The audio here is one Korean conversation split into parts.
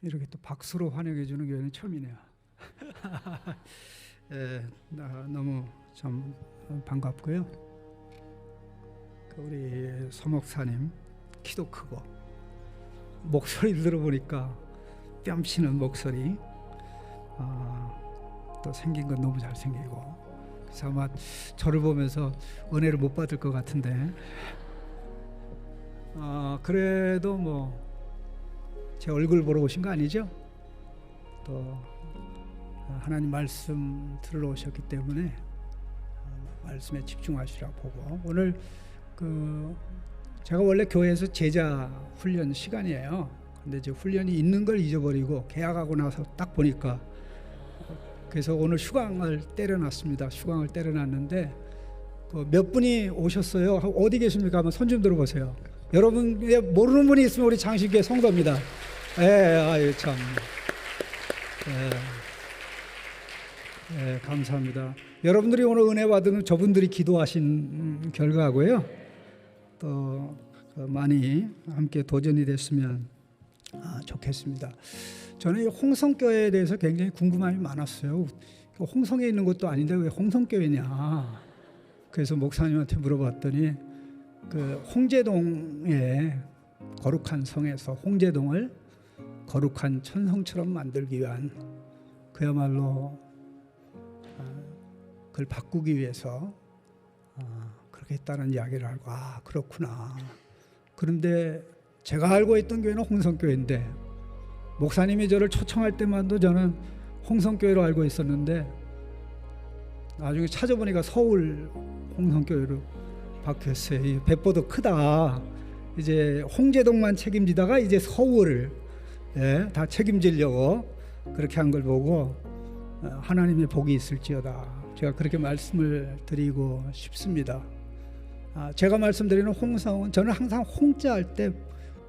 이렇게 또 박수로 환영해 주는 교회는 처음이네요. 너무 참 반갑고요. 우리 서 목사님 키도 크고 목소리 들어보니까 뺨치는 목소리, 또 생긴 건 너무 잘생기고, 그래서 아마 저를 보면서 은혜를 못 받을 것 같은데, 그래도 뭐 제 얼굴 보러 오신 거 아니죠? 또 하나님 말씀 들으러 오셨기 때문에 말씀에 집중하시라 보고, 오늘 제가 원래 교회에서 제자 훈련 시간이에요. 근데 이제 훈련이 있는 걸 잊어버리고 계약하고 나서 딱 보니까, 그래서 오늘 휴강을 때려놨습니다. 휴강을 때려놨는데 몇 분이 오셨어요? 어디 계십니까? 한번 손 좀 들어보세요. 여러분 모르는 분이 있으면 우리 장식교회 성도입니다. 아유 참. 감사합니다. 여러분들이 오늘 은혜 받은 저분들이 기도하신 결과고요. 또 많이 함께 도전이 됐으면 좋겠습니다. 저는 홍성교회에 대해서 굉장히 궁금함이 많았어요. 홍성에 있는 것도 아닌데 왜 홍성교회냐. 그래서 목사님한테 물어봤더니 홍제동의 거룩한 성에서 홍제동을 거룩한 천성처럼 만들기 위한, 그야말로 그걸 바꾸기 위해서 그렇게 했다는 이야기를 알고, 그렇구나. 그런데 제가 알고 있던 교회는 홍성교회인데, 목사님이 저를 초청할 때만도 저는 홍성교회로 알고 있었는데, 나중에 찾아보니까 서울 홍성교회로 바뀌었어요. 배포도 크다. 이제 홍제동만 책임지다가 이제 서울을 다 책임지려고 그렇게 한 걸 보고, 하나님의 복이 있을지어다. 제가 그렇게 말씀을 드리고 싶습니다. 제가 말씀드리는 홍성은, 저는 항상 홍자 할 때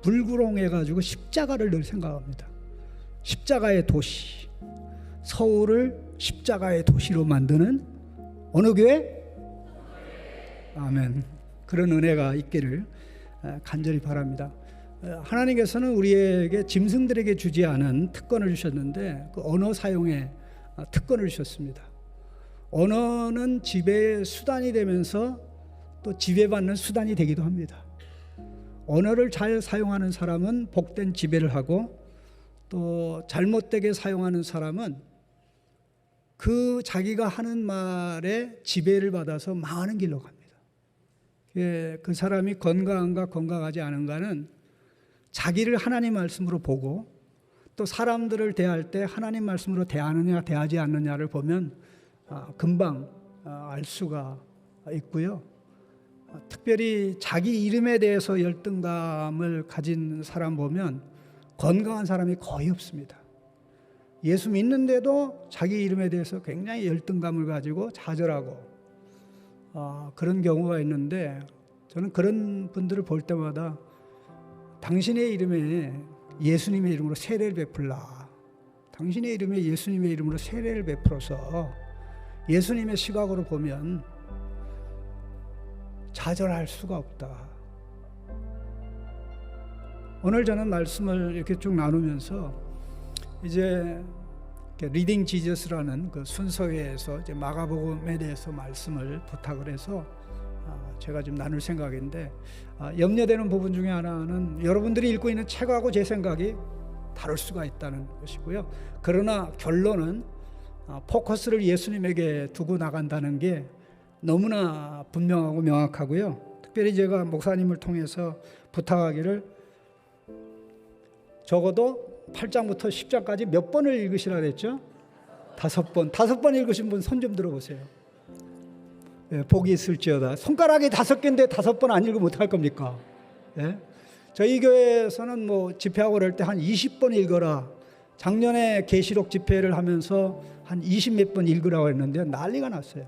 불구롱해가지고 십자가를 늘 생각합니다. 십자가의 도시, 서울을 십자가의 도시로 만드는 어느 교회? 아멘. 그런 은혜가 있기를 간절히 바랍니다. 하나님께서는 우리에게 짐승들에게 주지 않은 특권을 주셨는데, 그 언어 사용에 특권을 주셨습니다. 언어는 지배의 수단이 되면서 또 지배받는 수단이 되기도 합니다. 언어를 잘 사용하는 사람은 복된 지배를 하고, 또 잘못되게 사용하는 사람은 그 자기가 하는 말에 지배를 받아서 망하는 길로 갑니다. 그 사람이 건강한가 건강하지 않은가는 자기를 하나님 말씀으로 보고, 또 사람들을 대할 때 하나님 말씀으로 대하느냐 대하지 않느냐를 보면 금방 알 수가 있고요. 특별히 자기 이름에 대해서 열등감을 가진 사람 보면 건강한 사람이 거의 없습니다. 예수 믿는데도 자기 이름에 대해서 굉장히 열등감을 가지고 좌절하고 그런 경우가 있는데, 저는 그런 분들을 볼 때마다 당신의 이름에 예수님의 이름으로 세례를 베풀라. 당신의 이름에 예수님의 이름으로 세례를 베풀어서 예수님의 시각으로 보면 좌절할 수가 없다. 오늘 저는 말씀을 이렇게 쭉 나누면서 이제 리딩 지저스라는 그 순서회에서 이제 마가복음에 대해서 말씀을 부탁을 해서 제가 좀 나눌 생각인데, 염려되는 부분 중에 하나는 여러분들이 읽고 있는 책하고 제 생각이 다를 수가 있다는 것이고요. 그러나 결론은 포커스를 예수님에게 두고 나간다는 게 너무나 분명하고 명확하고요. 특별히 제가 목사님을 통해서 부탁하기를, 적어도 8장부터 10장까지 몇 번을 읽으시라 그랬죠? 5번. 5번 읽으신 분 손 좀 들어보세요. 복이 있을지어다. 손가락이 5개인데 5번 안 읽으면 어떡할 겁니까? 저희 교회에서는 뭐 집회하고 그럴 때 한 20번 읽어라. 작년에 계시록 집회를 하면서 한 20몇 번 읽으라고 했는데 난리가 났어요.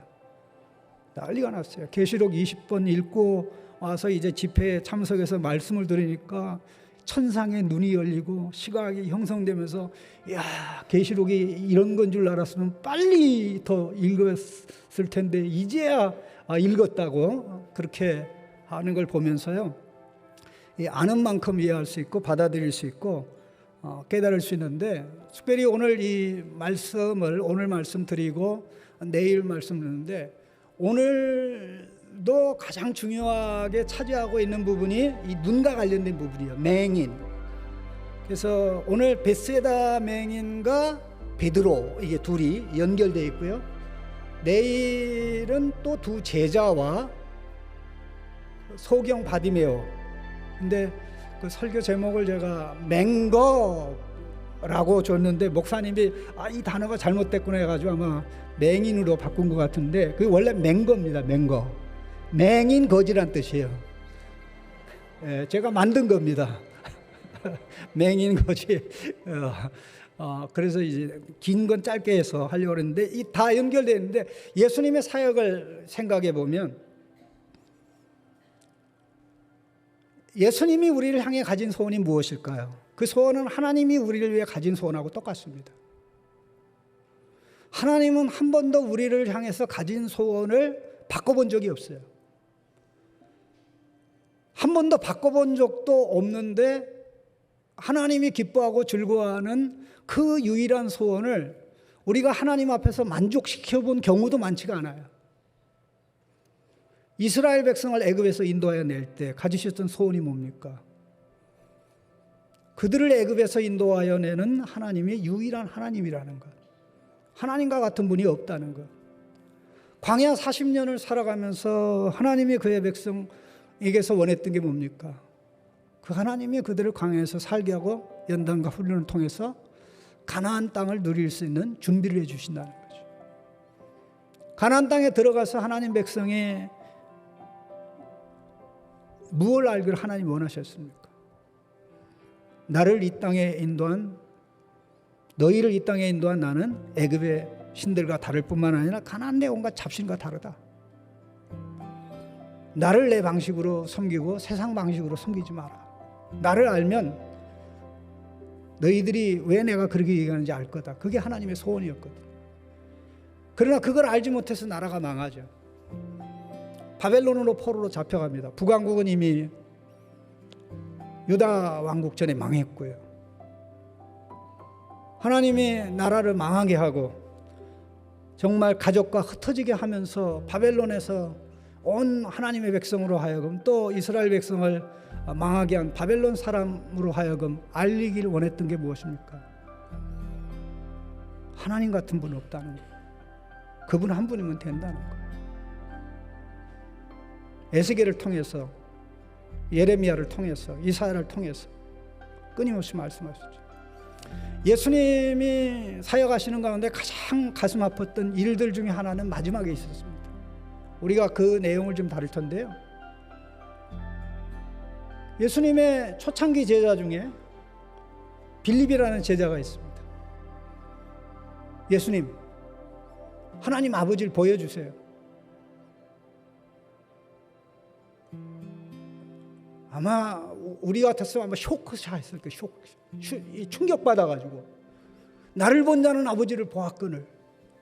계시록 20번 읽고 와서 이제 집회에 참석해서 말씀을 들으니까 천상의 눈이 열리고 시각이 형성되면서, 야, 계시록이 이런 건 줄 알았으면 빨리 더 읽었을 텐데 이제야 읽었다고 그렇게 하는 걸 보면서요, 아는 만큼 이해할 수 있고 받아들일 수 있고, 깨달을 수 있는데, 특별히 오늘 오늘 말씀 드리고 내일 말씀 드리는데, 오늘도 가장 중요하게 차지하고 있는 부분이 이 눈과 관련된 부분이에요. 맹인. 그래서 오늘 벳세다 맹인과 베드로, 이게 둘이 연결되어 있고요. 내일은 또 두 제자와 소경 바디메오. 근데 그 설교 제목을 제가 맹거라고 줬는데 목사님이 이 단어가 잘못됐구나 해가지고 아마 맹인으로 바꾼 것 같은데, 그게 원래 맹거입니다. 맹거. 맹인 거지란 뜻이에요. 제가 만든 겁니다. 맹인 거지. 그래서 이제 긴 건 짧게 해서 하려고 했는데, 이 다 연결되어 있는데, 예수님의 사역을 생각해 보면 예수님이 우리를 향해 가진 소원이 무엇일까요? 그 소원은 하나님이 우리를 위해 가진 소원하고 똑같습니다. 하나님은 한 번도 우리를 향해서 가진 소원을 바꿔본 적이 없어요. 한 번도 바꿔본 적도 없는데, 하나님이 기뻐하고 즐거워하는 그 유일한 소원을 우리가 하나님 앞에서 만족시켜본 경우도 많지가 않아요. 이스라엘 백성을 애굽에서 인도하여 낼 때 가지셨던 소원이 뭡니까? 그들을 애굽에서 인도하여 내는 하나님이 유일한 하나님이라는 것, 하나님과 같은 분이 없다는 것. 광야 40년을 살아가면서 하나님이 그의 백성에게서 원했던 게 뭡니까? 그 하나님이 그들을 광야에서 살게 하고 연단과 훈련을 통해서 가나안 땅을 누릴 수 있는 준비를 해 주신다는 거죠. 가나안 땅에 들어가서 하나님 백성이 무엇을 알기를 하나님 원하셨습니까? 너희를 이 땅에 인도한 나는 애굽의 신들과 다를 뿐만 아니라 가나안 내 온갖 잡신과 다르다. 나를 내 방식으로 섬기고 세상 방식으로 섬기지 마라. 나를 알면 너희들이 왜 내가 그렇게 얘기하는지 알 거다. 그게 하나님의 소원이었거든. 그러나 그걸 알지 못해서 나라가 망하죠. 바벨론으로 포로로 잡혀갑니다. 북왕국은 이미 유다 왕국 전에 망했고요. 하나님이 나라를 망하게 하고 정말 가족과 흩어지게 하면서 바벨론에서 온 하나님의 백성으로 하여금, 또 이스라엘 백성을 망하게 한 바벨론 사람으로 하여금 알리기를 원했던 게 무엇입니까? 하나님 같은 분 없다는 거. 그분 한 분이면 된다는 거. 에스겔을 통해서, 예레미야를 통해서, 이사야를 통해서 끊임없이 말씀하셨죠. 예수님이 사역하시는 가운데 가장 가슴 아팠던 일들 중에 하나는 마지막에 있었습니다. 우리가 그 내용을 좀 다룰 텐데요. 예수님의 초창기 제자 중에 빌립이라는 제자가 있습니다. 예수님, 하나님 아버지를 보여주세요. 아마 우리 같았으면 아마 쇼크샷 했을 거예요. 충격받아가지고, 나를 본 자는 아버지를 보았거늘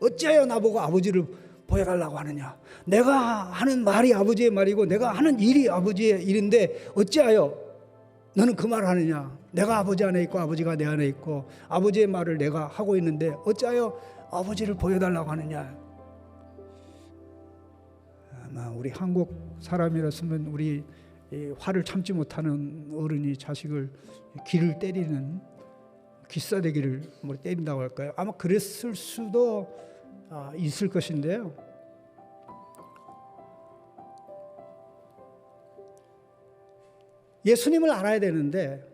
어찌하여 나보고 아버지를 보여달라고 하느냐. 내가 하는 말이 아버지의 말이고 내가 하는 일이 아버지의 일인데 어찌하여 너는 그 말을 하느냐. 내가 아버지 안에 있고 아버지가 내 안에 있고 아버지의 말을 내가 하고 있는데 어찌하여 아버지를 보여달라고 하느냐. 아마 우리 한국 사람이었으면 우리 화를 참지 못하는 어른이 자식을 귀를 때리는, 귀싸대기를 때린다고 할까요? 아마 그랬을 수도 있을 것인데요. 예수님을 알아야 되는데,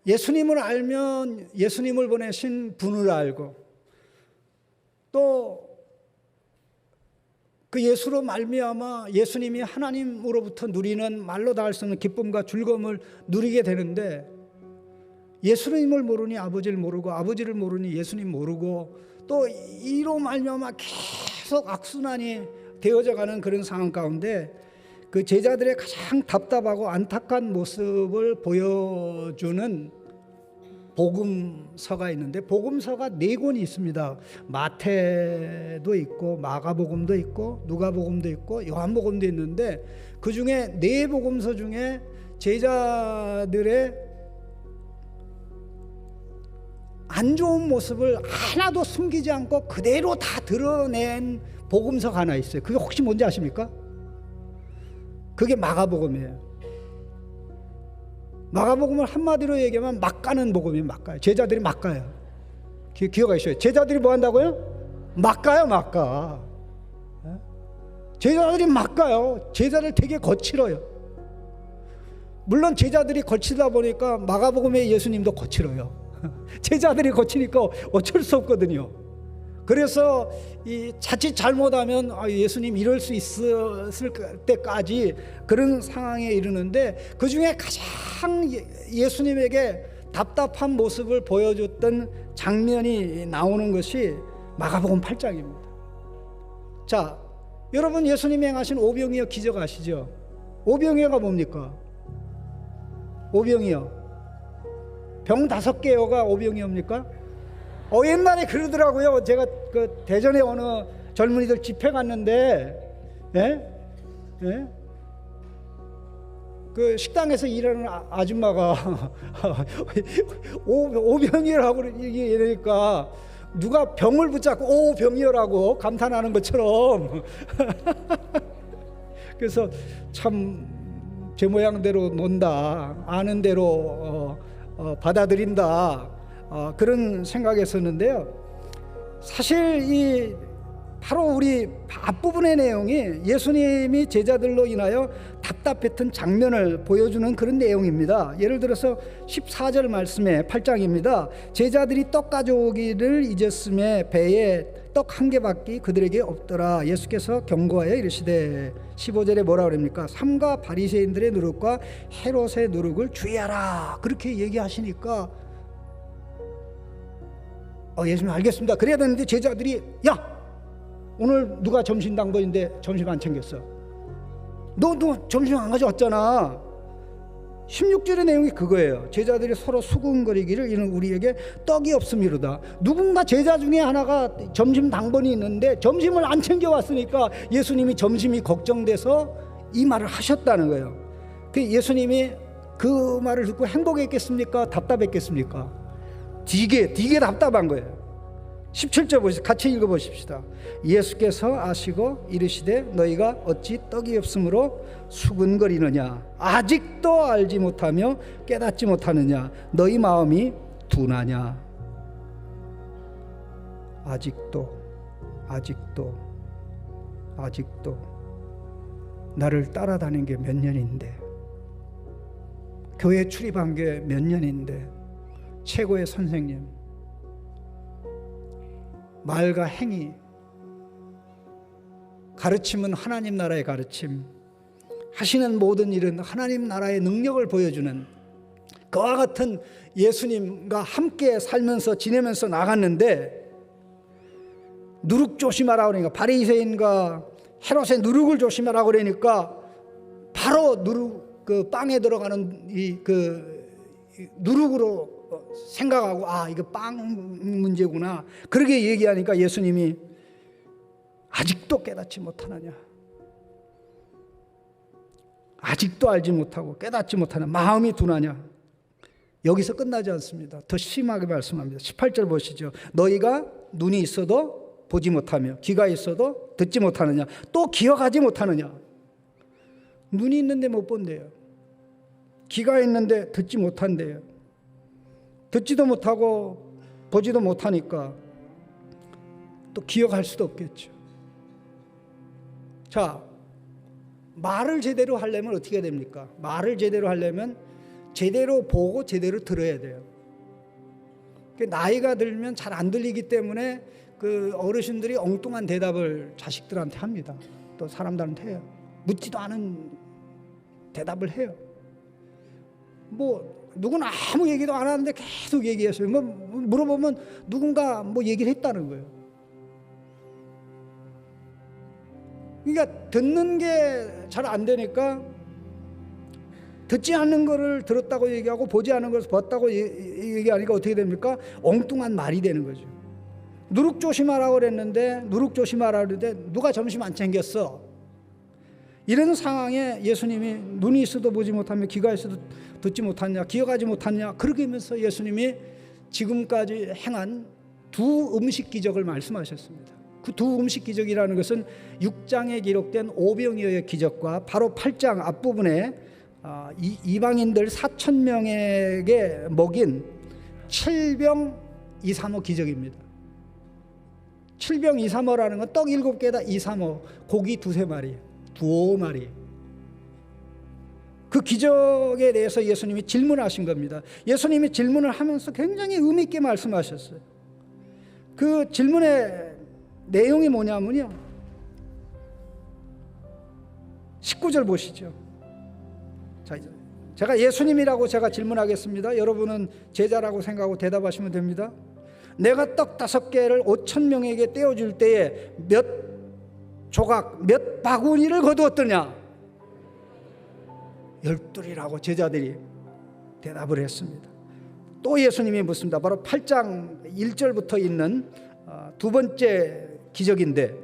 예수님을 알면 예수님을 보내신 분을 알고, 또 그 예수로 말미암아 예수님이 하나님으로부터 누리는 말로 다 할 수 없는 기쁨과 즐거움을 누리게 되는데, 예수님을 모르니 아버지를 모르고 아버지를 모르니 예수님 모르고, 또 이로 말미암아 계속 악순환이 되어져 가는 그런 상황 가운데 그 제자들의 가장 답답하고 안타까운 모습을 보여주는 복음서가 있는데, 복음서가 4권이 있습니다. 마태도 있고 마가복음도 있고 누가복음도 있고 요한복음도 있는데, 그 중에 4복음서 중에 제자들의 안 좋은 모습을 하나도 숨기지 않고 그대로 다 드러낸 복음서가 하나 있어요. 그게 혹시 뭔지 아십니까? 그게 마가복음이에요. 마가복음을 한마디로 얘기하면 막 가는 복음이에요. 막 가요. 제자들이 막 가요. 기억하셔요. 제자들이 뭐 한다고요? 막 가요. 막 가. 제자들이 막 가요. 제자들 되게 거칠어요. 물론 제자들이 거치다 보니까 마가복음의 예수님도 거칠어요. 제자들이 거치니까 어쩔 수 없거든요. 그래서 이 자칫 잘못하면 예수님 이럴 수 있을 때까지 그런 상황에 이르는데, 그 중에 가장 예수님에게 답답한 모습을 보여줬던 장면이 나오는 것이 마가복음 8장입니다. 자, 여러분 예수님이 행하신 오병이어 기적 아시죠? 오병이어가 뭡니까? 오병이어 병 5개여가 오병이어입니까? 옛날에 그러더라고요. 제가 그 대전에 어느 젊은이들 집회 갔는데, 예? 그 식당에서 일하는 아줌마가 오병이어라고 이러니까 누가 병을 붙잡고 오병이어라고 감탄하는 것처럼 그래서 참 제 모양대로 논다, 아는 대로 받아들인다, 그런 생각했었는데요. 사실 바로 우리 앞부분의 내용이 예수님이 제자들로 인하여 답답했던 장면을 보여주는 그런 내용입니다. 예를 들어서 14절 말씀에 8장입니다. 제자들이 떡 가져오기를 잊었음에 배에 떡 1개밖에 그들에게 없더라. 예수께서 경고하여 이르시되, 15절에 뭐라 그럽니까? 삼가 바리새인들의 누룩과 헤롯의 누룩을 주의하라. 그렇게 얘기하시니까 예수님 알겠습니다. 그래야 되는데 제자들이, 야, 오늘 누가 점심 당번인데 점심 안 챙겼어? 너 점심 안 가져왔잖아. 16절의 내용이 그거예요. 제자들이 서로 수군거리기를 이는 우리에게 떡이 없음이로다. 누군가 제자 중에 하나가 점심 당번이 있는데 점심을 안 챙겨왔으니까 예수님이 점심이 걱정돼서 이 말을 하셨다는 거예요. 그 예수님이 그 말을 듣고 행복했겠습니까? 답답했겠습니까? 되게 답답한 거예요. 17절 보시죠. 같이 읽어보십시다. 예수께서 아시고 이르시되 너희가 어찌 떡이 없으므로 수근거리느냐? 아직도 알지 못하며 깨닫지 못하느냐? 너희 마음이 둔하냐? 아직도 나를 따라다닌 게 몇 년인데, 교회 출입한 게 몇 년인데, 최고의 선생님, 말과 행위, 가르침은 하나님 나라의 가르침, 하시는 모든 일은 하나님 나라의 능력을 보여주는 그와 같은 예수님과 함께 살면서 지내면서 나갔는데, 누룩 조심하라 그러니까, 바리새인과 헤롯의 누룩을 조심하라 그러니까 바로 누룩, 그 빵에 들어가는 그 누룩으로 생각하고, 이거 빵 문제구나, 그렇게 얘기하니까 예수님이 아직도 깨닫지 못하느냐? 아직도 알지 못하고 깨닫지 못하는 마음이 둔하냐? 여기서 끝나지 않습니다. 더 심하게 말씀합니다. 18절 보시죠. 너희가 눈이 있어도 보지 못하며 귀가 있어도 듣지 못하느냐? 또 기억하지 못하느냐? 눈이 있는데 못 본대요. 귀가 있는데 듣지 못한대요. 듣지도 못하고 보지도 못하니까 또 기억할 수도 없겠죠. 자, 말을 제대로 하려면 어떻게 됩니까? 말을 제대로 하려면 제대로 보고 제대로 들어야 돼요. 나이가 들면 잘 안 들리기 때문에 그 어르신들이 엉뚱한 대답을 자식들한테 합니다. 또 사람들한테 해요. 묻지도 않은 대답을 해요. 누구는 아무 얘기도 안 하는데 계속 얘기했어요. 물어보면 누군가 얘기를 했다는 거예요. 그러니까 듣는 게 잘 안 되니까 듣지 않는 거를 들었다고 얘기하고 보지 않은 것을 봤다고 얘기하니까 어떻게 됩니까? 엉뚱한 말이 되는 거죠. 누룩 조심하라고 그랬는데 누가 점심 안 챙겼어? 이런 상황에 예수님이 눈이 있어도 보지 못하며 귀가 있어도 듣지 못하냐, 기억하지 못하냐, 그렇게 하면서 예수님이 지금까지 행한 두 음식 기적을 말씀하셨습니다. 그 두 음식 기적이라는 것은 6장에 기록된 오병이어의 기적과 바로 8장 앞부분에 이방인들 4,000명에게 먹인 7병 235 기적입니다. 7병 235라는 건 떡 7개에다 235, 고기 2-3마리, 2마리. 그 기적에 대해서 예수님이 질문하신 겁니다. 예수님이 질문을 하면서 굉장히 의미 있게 말씀하셨어요. 그 질문의 내용이 뭐냐면요, 19절 보시죠. 자, 제가 예수님이라고 제가 질문하겠습니다. 여러분은 제자라고 생각하고 대답하시면 됩니다. 내가 떡 5개를 5,000명에게 떼어줄 때에 몇 조각, 몇 바구니를 거두었더냐? 12이라고 제자들이 대답을 했습니다. 또 예수님이 묻습니다. 바로 8장 1절부터 있는 두 번째 기적인데,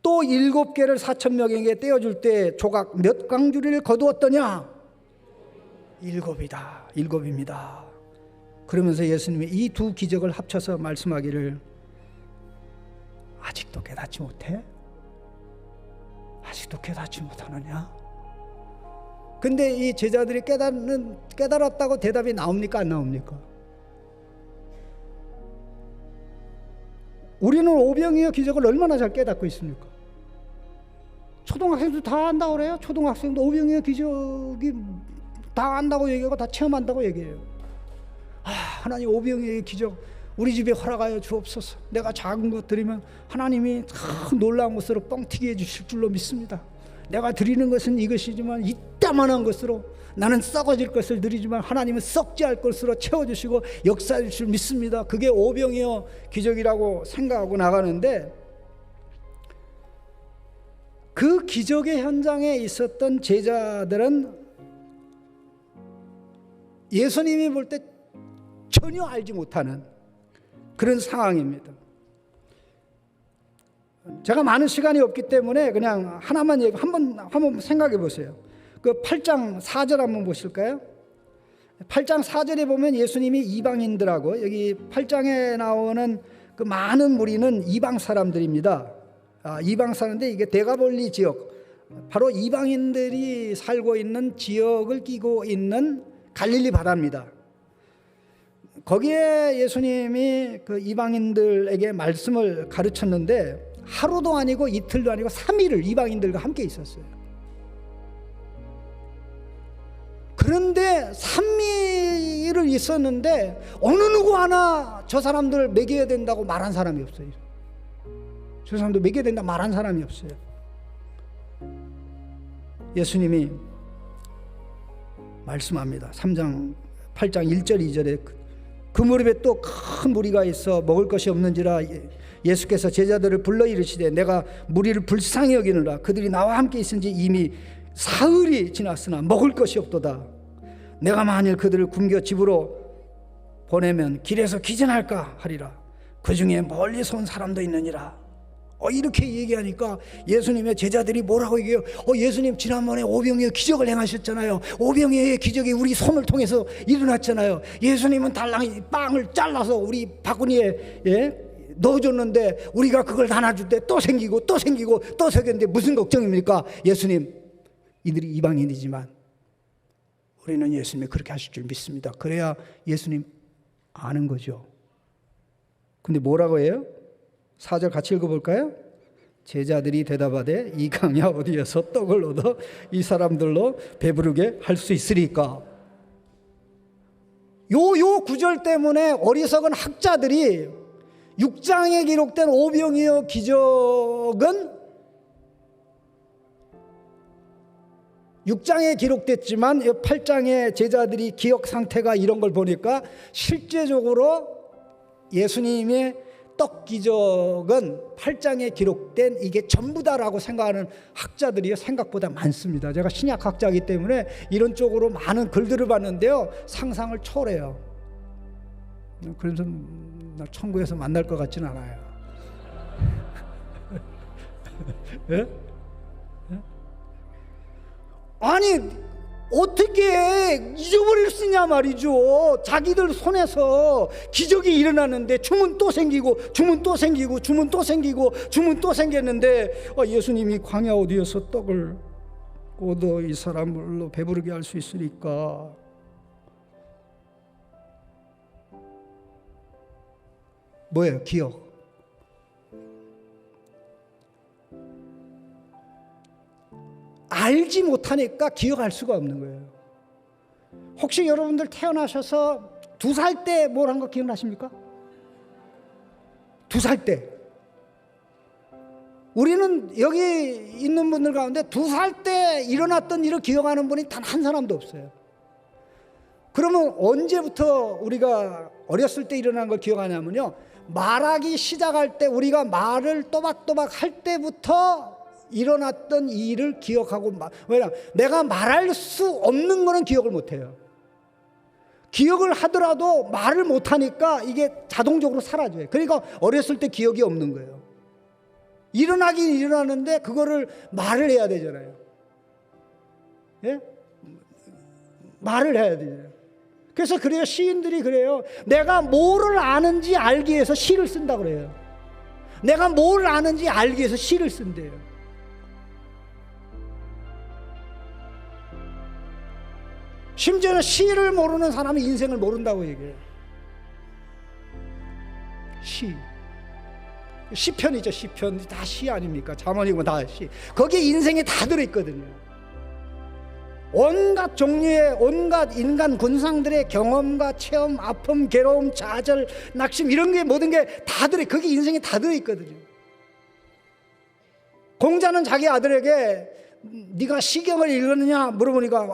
또 7개를 4,000명에게 떼어줄 때 조각 몇 광주리를 거두었더냐? 7이다. 7입니다. 그러면서 예수님이 이 두 기적을 합쳐서 말씀하기를, 아직도 깨닫지 못해? 아직도 깨닫지 못하느냐? 근데 이 제자들이 깨달았다고 대답이 나옵니까? 안 나옵니까? 우리는 오병이어 기적을 얼마나 잘 깨닫고 있습니까? 초등학생도 다 안다고 그래요. 초등학생도 오병이어 기적이 다 안다고 얘기하고 다 체험한다고 얘기해요. 하나님, 오병이어 기적 우리 집에 허락하여 주옵소서. 내가 작은 것 드리면 하나님이 놀라운 것으로 뻥튀기 해주실 줄로 믿습니다. 내가 드리는 것은 이것이지만 이따만한 것으로, 나는 썩어질 것을 드리지만 하나님은 썩지 않을 것으로 채워주시고 역사해 주실 줄 믿습니다. 그게 오병이어 기적이라고 생각하고 나가는데, 그 기적의 현장에 있었던 제자들은 예수님이 볼 때 전혀 알지 못하는 그런 상황입니다. 제가 많은 시간이 없기 때문에 그냥 하나만 얘기, 한번 생각해 보세요. 그 8장 4절 한번 보실까요? 8장 4절에 보면 예수님이 이방인들하고, 여기 8장에 나오는 그 많은 무리는 이방 사람들입니다. 이방 사람인데 이게 데가볼리 지역, 바로 이방인들이 살고 있는 지역을 끼고 있는 갈릴리 바다입니다. 거기에 예수님이 그 이방인들에게 말씀을 가르쳤는데, 하루도 아니고 이틀도 아니고 3일을 이방인들과 함께 있었어요. 그런데 3일을 있었는데 어느 누구 하나 저 사람들 먹여야 된다고 말한 사람이 없어요. 저 사람들 먹여야 된다고 말한 사람이 없어요. 예수님이 말씀합니다. 8장 1절 2절에 그 무렵에 또 큰 무리가 있어 먹을 것이 없는지라 예수께서 제자들을 불러 이르시되 내가 무리를 불쌍히 여기느라 그들이 나와 함께 있은지 이미 사흘이 지났으나 먹을 것이 없도다. 내가 만일 그들을 굶겨 집으로 보내면 길에서 기전할까 하리라. 그 중에 멀리서 온 사람도 있느니라. 이렇게 얘기하니까 예수님의 제자들이 뭐라고 얘기해요? 예수님 지난번에 오병이어 기적을 행하셨잖아요. 오병이어의 기적이 우리 손을 통해서 일어났잖아요. 예수님은 달랑이 빵을 잘라서 우리 바구니에 넣어줬는데 우리가 그걸 나눠줄 때 또 생기고 또 생기고 또 생겼는데 무슨 걱정입니까? 예수님, 이들이 이방인이지만 우리는 예수님이 그렇게 하실 줄 믿습니다. 그래야 예수님 아는 거죠. 근데 뭐라고 해요? 4절 같이 읽어볼까요? 제자들이 대답하되 이 강야 어디에서 떡을 얻어 이 사람들로 배부르게 할 수 있으리까? 요 구절 때문에 어리석은 학자들이 6장에 기록된 오병이어 기적은 6장에 기록됐지만 8장의 제자들이 기억 상태가 이런 걸 보니까 실제적으로 예수님의 떡 기적은 8장에 기록된 이게 전부다라고 생각하는 학자들이 생각보다 많습니다. 제가 신약학자이기 때문에 이런 쪽으로 많은 글들을 봤는데요, 상상을 초월해요. 그래서 나 천국에서 만날 것 같진 않아요. 예? 아니 어떻게 잊어버릴 수 있냐 말이죠. 자기들 손에서 기적이 일어났는데 주문 또 생기고 주문 또 생기고 주문 또 생기고 주문 또 생겼는데 예수님이 광야 어디에서 떡을 얻어 이 사람을로 배부르게 할 수 있으니까 뭐예요? 기억. 알지 못하니까 기억할 수가 없는 거예요. 혹시 여러분들 태어나셔서 2살 때 뭘 한 거 기억나십니까? 2살 때. 우리는 여기 있는 분들 가운데 2살 때 일어났던 일을 기억하는 분이 단 한 사람도 없어요. 그러면 언제부터 우리가 어렸을 때 일어난 걸 기억하냐면요, 말하기 시작할 때, 우리가 말을 또박또박 할 때부터 일어났던 일을 기억하고, 왜냐하면 내가 말할 수 없는 거는 기억을 못해요. 기억을 하더라도 말을 못하니까 이게 자동적으로 사라져요. 그러니까 어렸을 때 기억이 없는 거예요. 일어나긴 일어나는데 그거를 말을 해야 되잖아요. 예? 말을 해야 되잖아요. 그래서 그래요, 시인들이 그래요. 내가 뭐를 아는지 알기 위해서 시를 쓴다 그래요. 내가 뭘 아는지 알기 위해서 시를 쓴대요. 심지어는 시를 모르는 사람이 인생을 모른다고 얘기해요. 시편이죠. 시편 다 시 아닙니까? 잠언이고 다 시. 거기에 인생이 다 들어있거든요. 온갖 종류의 온갖 인간 군상들의 경험과 체험, 아픔, 괴로움, 좌절, 낙심, 이런 게 모든 게 다 들어, 거기 인생이 다 들어있거든요. 공자는 자기 아들에게 네가 시경을 읽었느냐 물어보니까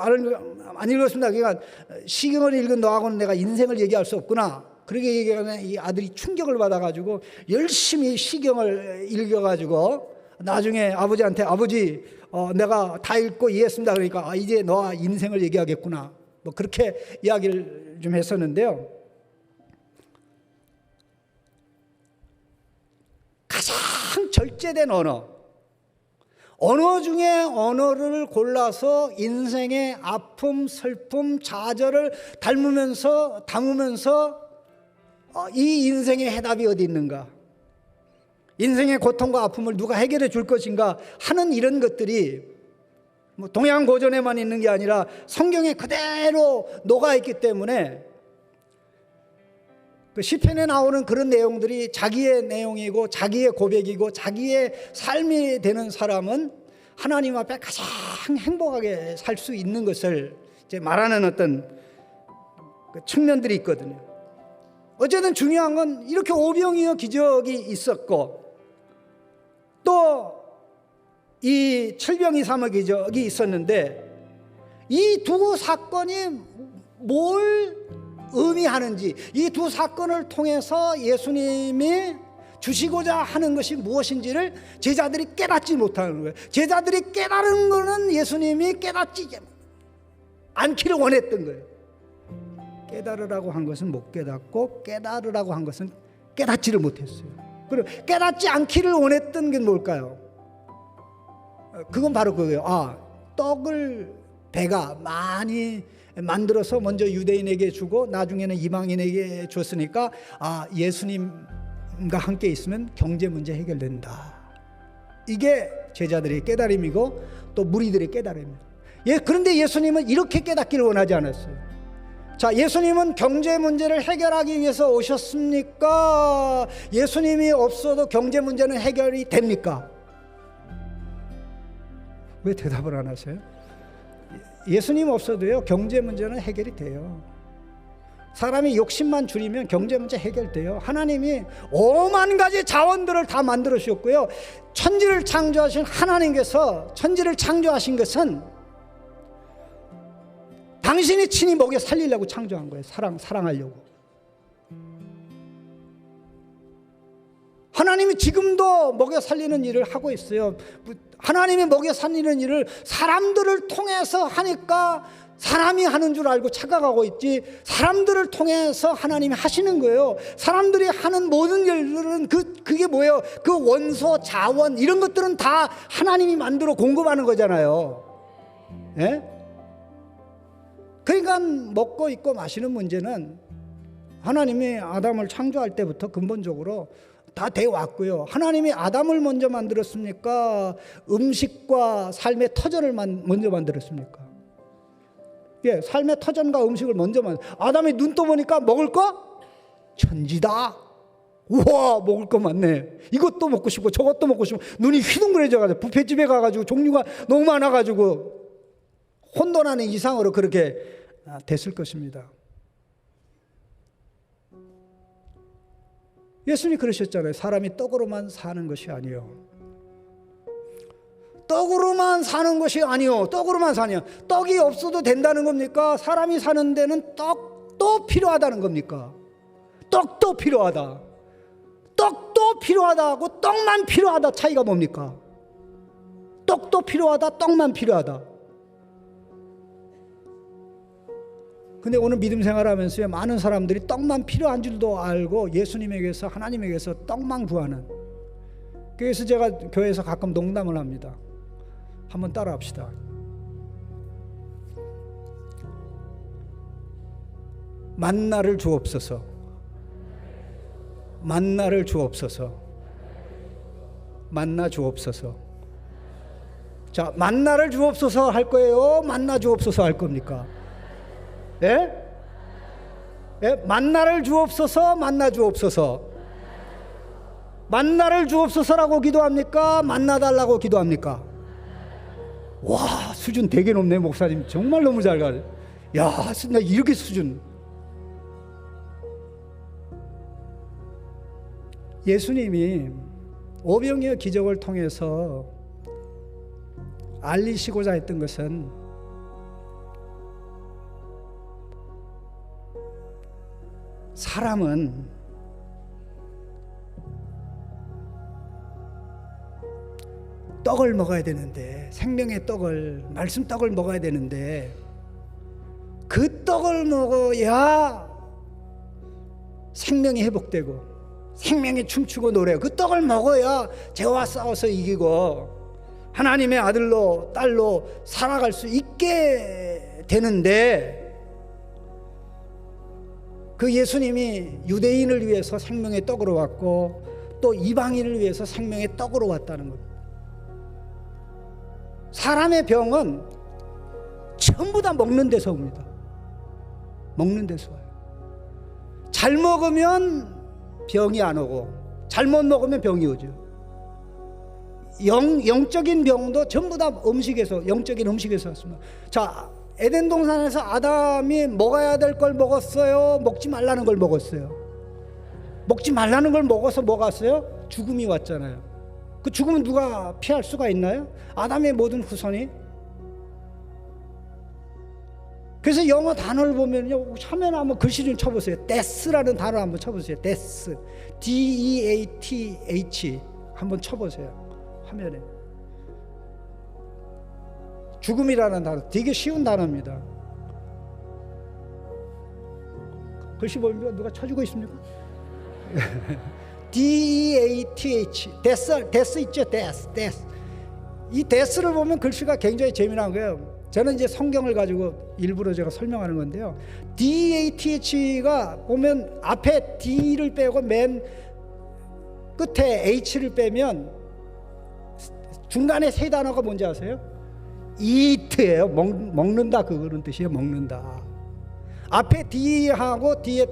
안 읽었습니다. 그러니까 시경을 읽은 너하고는 내가 인생을 얘기할 수 없구나. 그렇게 얘기하면 이 아들이 충격을 받아가지고 열심히 시경을 읽어가지고 나중에 아버지한테 아버지 내가 다 읽고 이해했습니다. 그러니까 이제 너와 인생을 얘기하겠구나. 뭐 그렇게 이야기를 좀 했었는데요. 가장 절제된 언어 중에 언어를 골라서 인생의 아픔, 슬픔, 좌절을 담으면서 이 인생의 해답이 어디 있는가, 인생의 고통과 아픔을 누가 해결해 줄 것인가 하는 이런 것들이 뭐 동양 고전에만 있는 게 아니라 성경에 그대로 녹아있기 때문에 그 시편에 나오는 그런 내용들이 자기의 내용이고 자기의 고백이고 자기의 삶이 되는 사람은 하나님 앞에 가장 행복하게 살 수 있는 것을 이제 말하는 어떤 그 측면들이 있거든요. 어쨌든 중요한 건 이렇게 오병이어 기적이 있었고 또 이 철병이 사망 기적이 있었는데 이 두 사건이 뭘 의미하는지, 이 두 사건을 통해서 예수님이 주시고자 하는 것이 무엇인지를 제자들이 깨닫지 못하는 거예요. 제자들이 깨달은 거는 예수님이 깨닫지 않기를 원했던 거예요. 깨달으라고 한 것은 못 깨닫고 깨달으라고 한 것은 깨닫지를 못했어요. 그리고 깨닫지 않기를 원했던 게 뭘까요? 그건 바로 그거예요. 떡을 배가 많이 만들어서 먼저 유대인에게 주고 나중에는 이방인에게 줬으니까 예수님과 함께 있으면 경제 문제 해결된다. 이게 제자들의 깨달음이고 또 무리들의 깨달음입니다. 그런데 예수님은 이렇게 깨닫기를 원하지 않았어요. 자, 예수님은 경제 문제를 해결하기 위해서 오셨습니까? 예수님이 없어도 경제 문제는 해결이 됩니까? 왜 대답을 안 하세요? 예수님 없어도요 경제 문제는 해결이 돼요. 사람이 욕심만 줄이면 경제 문제 해결돼요. 하나님이 오만 가지 자원들을 다 만들어 주셨고요, 천지를 창조하신 하나님께서 천지를 창조하신 것은 당신이 친히 먹여 살리려고 창조한 거예요. 사랑하려고. 하나님이 지금도 먹여 살리는 일을 하고 있어요. 하나님이 먹여 살리는 일을 사람들을 통해서 하니까 사람이 하는 줄 알고 착각하고 있지, 사람들을 통해서 하나님이 하시는 거예요. 사람들이 하는 모든 일들은 그게 뭐예요? 그 원소, 자원 이런 것들은 다 하나님이 만들어 공급하는 거잖아요. 예? 그러니까 먹고 입고 마시는 문제는 하나님이 아담을 창조할 때부터 근본적으로 다 돼 왔고요. 하나님이 아담을 먼저 만들었습니까? 음식과 삶의 터전을 먼저 만들었습니까? 예, 삶의 터전과 음식을 먼저 아담이 눈 떠보니까 먹을 거 천지다. 우와, 먹을 거 많네. 이것도 먹고 싶고 저것도 먹고 싶고 눈이 휘둥그레져가지고 뷔페집에 가가지고 종류가 너무 많아가지고 혼돈하는 이상으로 그렇게 됐을 것입니다. 예수님이 그러셨잖아요. 사람이 떡으로만 사는 것이 아니요. 떡으로만 사는 것이 아니요. 떡으로만 사냐. 떡이 없어도 된다는 겁니까? 사람이 사는 데는 떡도 필요하다는 겁니까? 떡도 필요하다. 떡도 필요하다고 떡만 필요하다 차이가 뭡니까? 떡도 필요하다, 떡만 필요하다. 근데 오늘 믿음 생활하면서 많은 사람들이 떡만 필요한 줄도 알고 예수님에게서 하나님에게서 떡만 구하는. 그래서 제가 교회에서 가끔 농담을 합니다. 한번 따라 합시다. 만나를 주옵소서. 만나를 주옵소서. 만나 주옵소서. 자, 만나를 주옵소서 할 거예요? 만나 주옵소서 할 겁니까? 예? 예? 만나를 주옵소서, 만나 주옵소서. 만나를 주옵소서라고 기도합니까? 만나 달라고 기도합니까? 와, 수준 되게 높네. 목사님 정말 너무 잘 가네. 야, 나 이렇게 수준. 예수님이 오병이어 기적을 통해서 알리시고자 했던 것은 사람은 떡을 먹어야 되는데, 생명의 떡을, 말씀 떡을 먹어야 되는데, 그 떡을 먹어야 생명이 회복되고 생명이 춤추고 노래하고, 그 떡을 먹어야 죄와 싸워서 이기고 하나님의 아들로 딸로 살아갈 수 있게 되는데, 그 예수님이 유대인을 위해서 생명의 떡으로 왔고 또 이방인을 위해서 생명의 떡으로 왔다는 겁니다. 사람의 병은 전부 다 먹는 데서 옵니다. 먹는 데서 와요. 잘 먹으면 병이 안 오고 잘못 먹으면 병이 오죠. 영적인 병도 전부 다 음식에서, 영적인 음식에서 왔습니다. 자, 에덴 동산에서 아담이 먹어야 될 걸 먹었어요? 먹지 말라는 걸 먹었어요? 먹지 말라는 걸 먹어서 먹었어요? 죽음이 왔잖아요. 그 죽음은 누가 피할 수가 있나요? 아담의 모든 후손이. 그래서 영어 단어를 보면요, 화면에 한번 글씨 좀 쳐보세요. death라는 단어 한번 쳐보세요. death, D-E-A-T-H 한번 쳐보세요. 화면에. 죽음이라는 단어 되게 쉬운 단어입니다. 글씨 보면 누가 쳐주고 있습니까? D-E-A-T-H death 있죠? death. 이 death를 보면 글씨가 굉장히 재미난 거예요. 저는 이제 성경을 가지고 일부러 제가 설명하는 건데요. D-A-T-H가 보면 앞에 D를 빼고 맨 끝에 H를 빼면 중간에 세 단어가 뭔지 아세요? eat예요. 먹는다, 그런 뜻이에요. 먹는다. 앞에 D하고 뒤에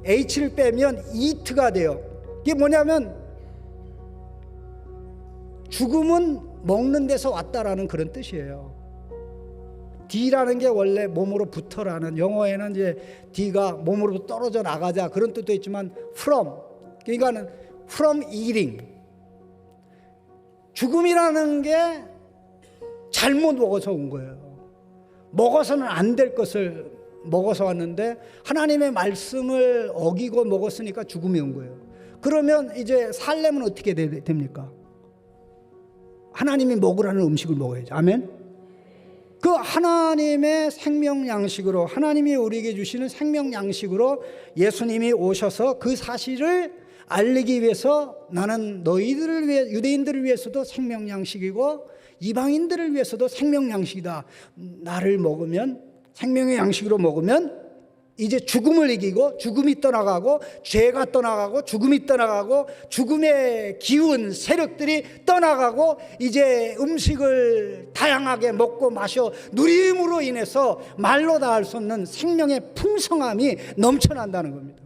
H를 빼면 eat가 돼요. 이게 뭐냐면 죽음은 먹는 데서 왔다라는 그런 뜻이에요. D라는 게 원래 몸으로 붙어라는, 영어에는 이제 D가 몸으로 떨어져 나가자 그런 뜻도 있지만 from, 그러니까는 from eating. 죽음이라는 게 잘못 먹어서 온 거예요. 먹어서는 안 될 것을 먹어서 왔는데 하나님의 말씀을 어기고 먹었으니까 죽음이 온 거예요. 그러면 이제 살려면 어떻게 됩니까? 하나님이 먹으라는 음식을 먹어야죠. 아멘. 그 하나님의 생명 양식으로, 하나님이 우리에게 주시는 생명 양식으로 예수님이 오셔서 그 사실을 알리기 위해서 나는 너희들을 위해, 유대인들을 위해서도 생명 양식이고 이방인들을 위해서도 생명 양식이다. 나를 먹으면 생명의 양식으로 먹으면 이제 죽음을 이기고 죽음이 떠나가고 죄가 떠나가고 죽음이 떠나가고 죽음의 기운 세력들이 떠나가고 이제 음식을 다양하게 먹고 마셔 누림으로 인해서 말로 다 할 수 없는 생명의 풍성함이 넘쳐난다는 겁니다.